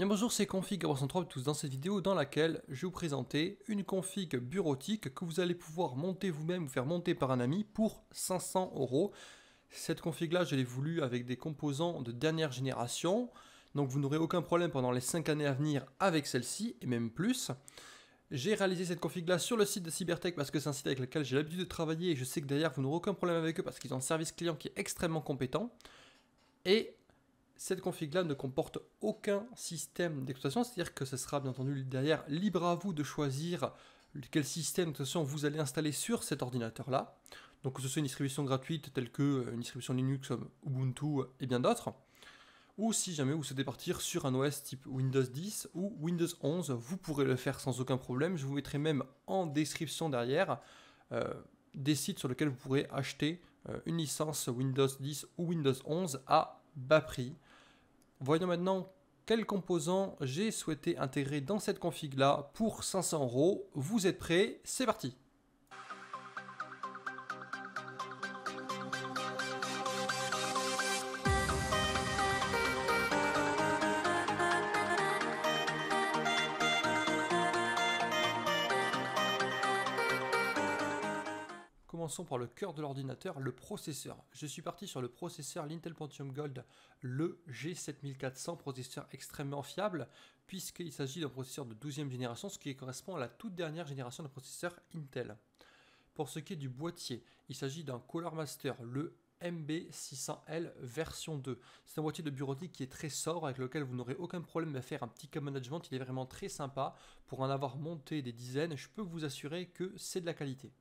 Bien bonjour, c'est Config 3 tous dans cette vidéo dans laquelle je vais vous présenter une config bureautique que vous allez pouvoir monter vous-même ou faire monter par un ami pour 500 euros. Cette config là, je l'ai voulu avec des composants de dernière génération, donc vous n'aurez aucun problème pendant les 5 années à venir avec celle-ci et même plus. J'ai réalisé cette config là sur le site de Cybertech parce que c'est un site avec lequel j'ai l'habitude de travailler et je sais que derrière vous n'aurez aucun problème avec eux parce qu'ils ont un service client qui est extrêmement compétent. Et cette config-là ne comporte aucun système d'exploitation, c'est-à-dire que ce sera bien entendu derrière libre à vous de choisir quel système d'exploitation vous allez installer sur cet ordinateur-là. Donc que ce soit une distribution gratuite telle que une distribution Linux comme Ubuntu et bien d'autres, ou si jamais vous souhaitez partir sur un OS type Windows 10 ou Windows 11, vous pourrez le faire sans aucun problème. Je vous mettrai même en description derrière des sites sur lesquels vous pourrez acheter une licence Windows 10 ou Windows 11 à bas prix. Voyons maintenant quels composants j'ai souhaité intégrer dans cette config là pour 500 euros. Vous êtes prêts? C'est parti! Commençons par le cœur de l'ordinateur, le processeur. Je suis parti sur le processeur l'Intel Pentium Gold, le G7400, processeur extrêmement fiable, puisqu'il s'agit d'un processeur de 12e génération, ce qui correspond à la toute dernière génération de processeurs Intel. Pour ce qui est du boîtier, il s'agit d'un Cooler Master, le MB600L version 2. C'est un boîtier de bureautique qui est très sobre, avec lequel vous n'aurez aucun problème à faire un petit cas management. Il est vraiment très sympa. Pour en avoir monté des dizaines, je peux vous assurer que c'est de la qualité.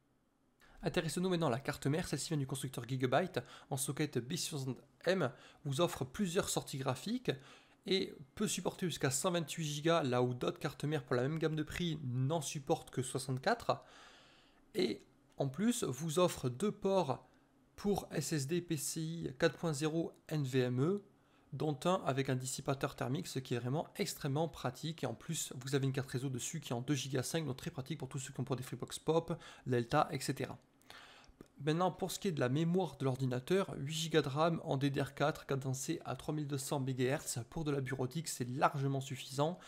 Intéressons-nous maintenant à la carte mère, celle-ci vient du constructeur Gigabyte en socket B60M, vous offre plusieurs sorties graphiques et peut supporter jusqu'à 128 Go là où d'autres cartes mères pour la même gamme de prix n'en supportent que 64. Et en plus vous offre deux ports pour SSD PCI 4.0 NVMe, dont un avec un dissipateur thermique, ce qui est vraiment extrêmement pratique. Et en plus, vous avez une carte réseau dessus qui est en 2 Go 5, donc très pratique pour tous ceux qui ont pour des Freebox Pop, Delta, etc. Maintenant, pour ce qui est de la mémoire de l'ordinateur, 8 Go de RAM en DDR4 cadencé à 3200 MHz. Pour de la bureautique, c'est largement suffisant.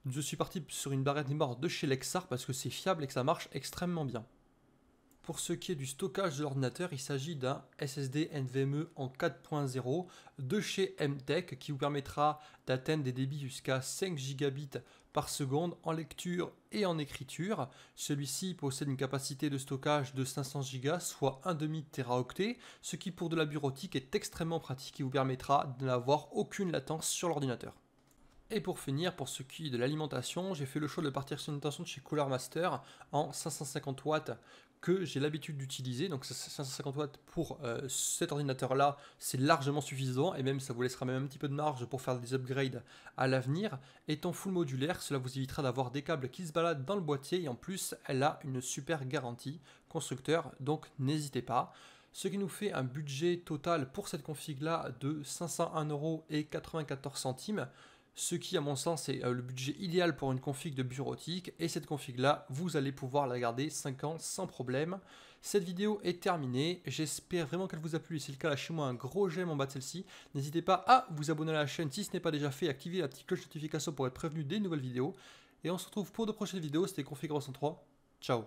Je suis parti sur une barrette mémoire de chez Lexar parce que c'est fiable et que ça marche extrêmement bien. Pour ce qui est du stockage de l'ordinateur, il s'agit d'un SSD NVMe en 4.0 de chez MTech qui vous permettra d'atteindre des débits jusqu'à 5 gigabits par seconde en lecture et en écriture. Celui-ci possède une capacité de stockage de 500 Go, soit 1,5 Teraoctet, ce qui pour de la bureautique est extrêmement pratique et vous permettra de n'avoir aucune latence sur l'ordinateur. Et pour finir, pour ce qui est de l'alimentation, j'ai fait le choix de partir sur une alimentation de chez Cooler Master en 550 watts que j'ai l'habitude d'utiliser. Donc 550 watts pour cet ordinateur là, c'est largement suffisant et même ça vous laissera même un petit peu de marge pour faire des upgrades à l'avenir. Étant full modulaire, cela vous évitera d'avoir des câbles qui se baladent dans le boîtier et en plus elle a une super garantie constructeur, donc n'hésitez pas. Ce qui nous fait un budget total pour cette config là de 501,94 €. Ce qui, à mon sens, est le budget idéal pour une config de bureautique. Et cette config-là, vous allez pouvoir la garder 5 ans sans problème. Cette vidéo est terminée. J'espère vraiment qu'elle vous a plu. Si c'est le cas, lâchez-moi un gros j'aime en bas de celle-ci. N'hésitez pas à vous abonner à la chaîne si ce n'est pas déjà fait. Activez la petite cloche de notification pour être prévenu des nouvelles vidéos. Et on se retrouve pour de prochaines vidéos. C'était Config 303. Ciao.